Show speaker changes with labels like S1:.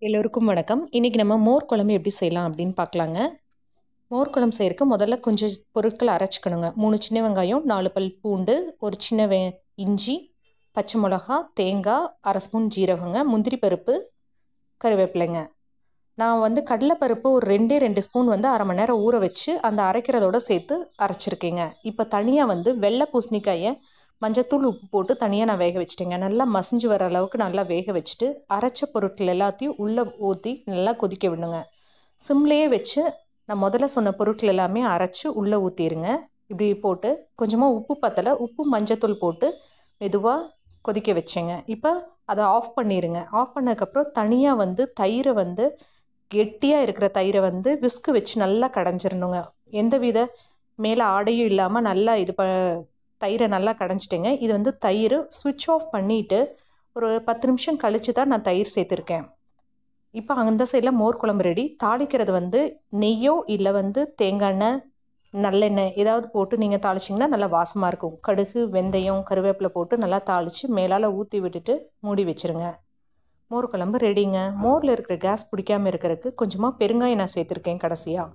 S1: எல்லோருக்கும் வணக்கம். இன்றைக்கி நம்ம மோர் குழம்பு எப்படி செய்யலாம் அப்படின்னு பார்க்கலாங்க. மோர் குழம்பு செய்யறதுக்கு முதல்ல கொஞ்சம் பொருட்கள் அரைச்சிக்கணுங்க. 3 சின்ன வெங்காயம், 4 பல் பூண்டு, ஒரு சின்ன இஞ்சி, பச்சை மிளகா, தேங்காய், 1/2 ஸ்பூன் ஜீரகங்க, முந்திரி பருப்பு, கருவேப்பிலைங்க. நான் கடலைப்பருப்பு ஒரு 2 ஸ்பூன் 1/2 மணி நேரம் ஊற வச்சு அந்த அரைக்கிறதோடு சேர்த்து அரைச்சிருக்கேங்க. இப்போ தனியாக வெள்ளை பூசணிக்காயை மஞ்சத்தூள் உப்பு போட்டு தனியாக நான் வேக வச்சுட்டேங்க. நல்லா மசிஞ்சு வர அளவுக்கு நல்லா வேக வச்சுட்டு அரைச்ச பொருட்கள் எல்லாத்தையும் உள்ளே ஊற்றி நல்லா கொதிக்க விடணுங்க. சிம்லேயே வச்சு நான் முதல்ல சொன்ன பொருட்கள் எல்லாமே அரைச்சி உள்ளே ஊற்றிடுங்க. இப்படி போட்டு கொஞ்சமாக உப்பு பத்தலை, உப்பு மஞ்சத்தூள் போட்டு மெதுவாக கொதிக்க வச்சேங்க. இப்போ அதை ஆஃப் பண்ணிடுங்க. ஆஃப் பண்ணதுக்கப்புறம் தனியாக தயிரை கெட்டியாக இருக்கிற தயிரை விஸ்கு வச்சு நல்லா கடைஞ்சிடணுங்க. எந்த வித மேலே ஆடையும் இல்லாமல் நல்லா தயிரை நல்லா கடைஞ்சிட்டேங்க. இது தயிர் ஸ்விட்ச் ஆஃப் பண்ணிவிட்டு ஒரு 10 நிமிஷம் கழித்து தான் நான் தயிர் சேர்த்துருக்கேன். இப்போ அந்த சைடில் மோர் குழம்பு ரெடி. தாளிக்கிறது நெய்யோ இல்லை தேங்காய் எண்ணெய், நல்லெண்ணெய் ஏதாவது போட்டு நீங்கள் தாளிச்சிங்கன்னா நல்லா வாசமாக இருக்கும். கடுகு, வெந்தயம், கருவேப்பிலை போட்டு நல்லா தாளித்து மேலால் ஊற்றி விட்டுட்டு மூடி வச்சுருங்க. மோர் குழம்பு ரெடிங்க. மோரில் இருக்கிற கேஸ் பிடிக்காமல் இருக்கிறதுக்கு கொஞ்சமாக பெருங்காயம் நான் சேர்த்துருக்கேன் கடைசியாக.